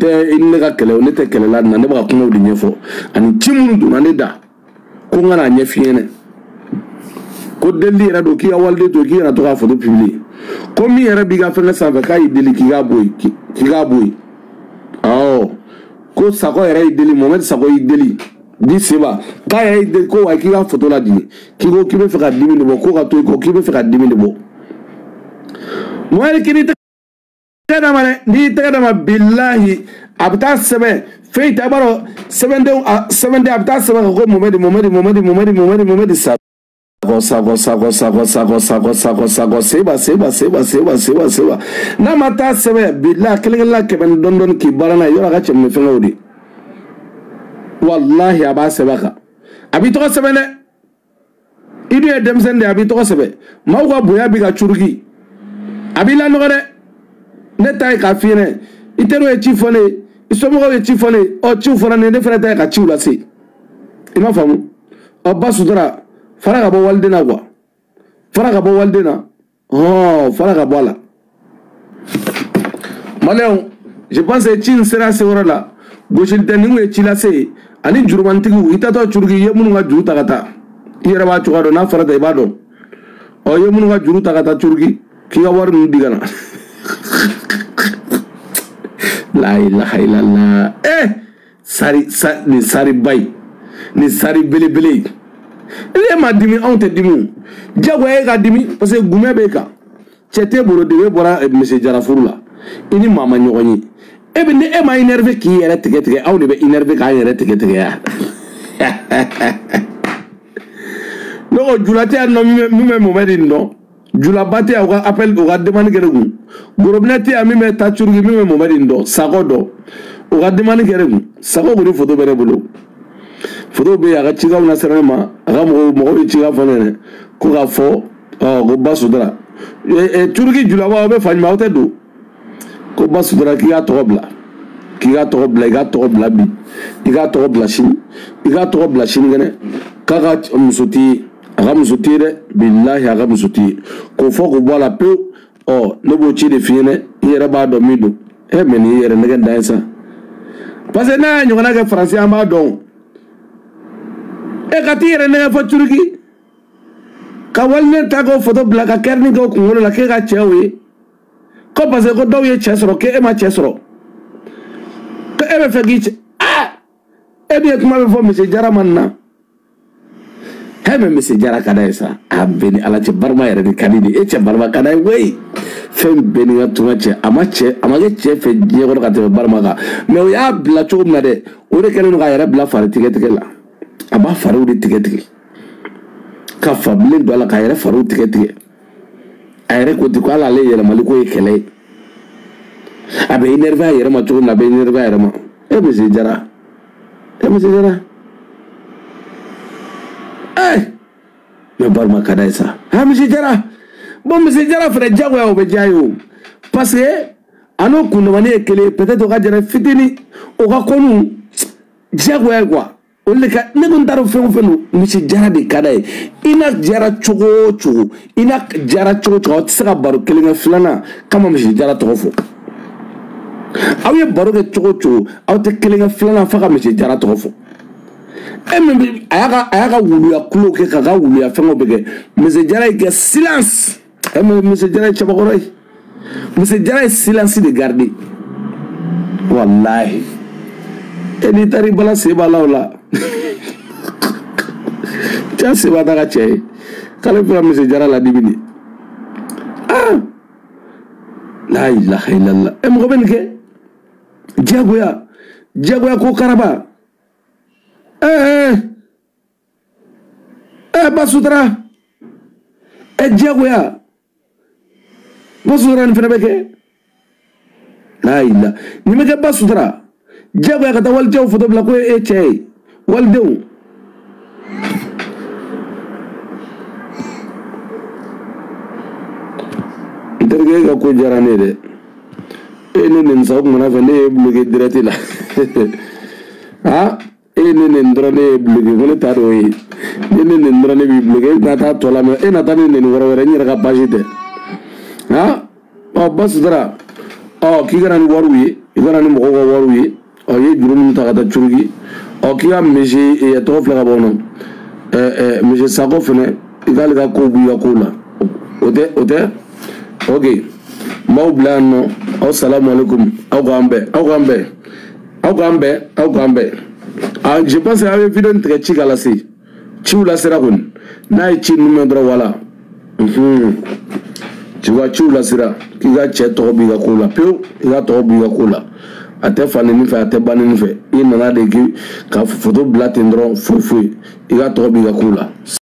te inne ka kele ne te kele la na ne ba kuma di nyefo ani timunu du na ne da ko ngana nyefiene ko deli era do ki awalde to ki era to ka photo publier ko mi era biga fenga sa ka ideli ki ga boy oh ko sako era ideli moment sako ideli di seba ka era ideli ko wa ki ga photo la di ki go ki be fe ka 10 000 bo ko ka to ko ki be fe ka 10 000 bo mo ele ki ni te kada mane ni te kada ma billahi abta sebe fe ta baro 7 day abta sebe ko momedi sa Sago, seba. Na mata sebe bila kelenga ke ben dondon ki barana yora ga chemme fengodi. Wallahi aba sebaka. Abi to sebe ne. Idu e demsende abi to sebe. Mawga boya bi ga churgi. Abi la nogore. Ne tay ka fine. Itero e chifone. Isomo e chifone. O chifona ne fere tay ka chiula si. Ima famu. Abba sudara Faraga bo waldena quoi. Faraga bo waldena. Oh, faraga bola. Maléon, je pense que Chin sera ce là. Gauchil tenu et chilase. Ani jurmantigu itato churgi yemunu ga juru takata. Ira ba chugado na farada ibado. O yemunu ga juru takata churgi. Kiga war nu digana. La ilaha illallah. Ni sari bay. Ni sari bele. Il m'a dit on te dit Diagoye ga dimi parce que gume beka chete boro de bora monsieur Jarafourla ini mama nyogoni e be ne e ma énervé ki yere tege aw de be énervé ka yere tege ya no julate no mi momedi no jula bate o appel o ga demande geregu gorobnati ami me tachurgi mi momedi ndo sagodo o ga demande geregu sago go photo bere bolo Foto be aga chiga una serema aga mo chiga fanene ko ga fo go basudra turki julawa be fanya mawte do ko basudra ki ga to bla bi iga to bla shin gane kaga musuti aga musuti re billahi aga musuti ko fo ko bola pe no bo chi de fine yera ba do mido e meni yera ne ganda esa parce que na nyona ga français ama don e katire ne fa turki ka walne tago photo blaka kerni go ngolo la ke ga chewe ko parce que do ye chesro ke e ma chesro ke e be fegi e bi kuma be fo monsieur Jara manna he me monsieur Jara kada esa abeni ala che barma yere de kanidi e che barma kada wey fem beni ga tuma che ama ge che fe je go ka te barma ga me o ya bla cho na de o re kelen ga yere bla fare tike la aba faru de tike ka famille do la ka yere faru tike ayre ko diko ala le yere maliko e kele abe énervé yere ma to na be énervé yere ma e monsieur Jara me barma kada esa ha monsieur Jara bon monsieur Jara frère jago ya obejayo parce que ano kuno mane kele peut-être ga jara fitini o ga konu jago ya quoi o le ka ne gon daro fenu monsieur Jara de kada ina jara chogo tsaka baro kele nga flana kama monsieur Jara tofo awe baro ke chogo aw te kele nga flana fa ka monsieur Jara tofo ayaga wulu ya kulo ke kaga wulu ya fengo bege monsieur Jara ke silence monsieur Jara chabagoroi monsieur Jara silence de garder wallahi eni tari bala seba lawla cha seba daga che kala pour monsieur Jara la dibini la ilaha illallah mo ben ke jagoya ko karaba basudra jagoya basudra ni fenebeke la illa ni meke basudra jagoya kata waltew foto bla ko chey waldew interge ga ko jarane de enen saw mona fene bloqué direct la ne ndrone bloqué wala taro yi ne ndrone bi bloqué data tola me nata ne wara ni raga page de basdra ki garani waru yi garani mo waru yi kata chungi o ki ga meje e to fla ga bono meje sako fene igal ga ko bu ya ko la ote ok maublano assalamu alaikum au gambe je pense que avec vidéo très chica la si chiu la sera kun na chi numéro wala tu vois chiu la sera ki ga che to bi ga kula peu ga to bi ga kula ate fane ni fa ate bani ni fe ina na de ki ka photo blatendron fou i ga to bi ga kula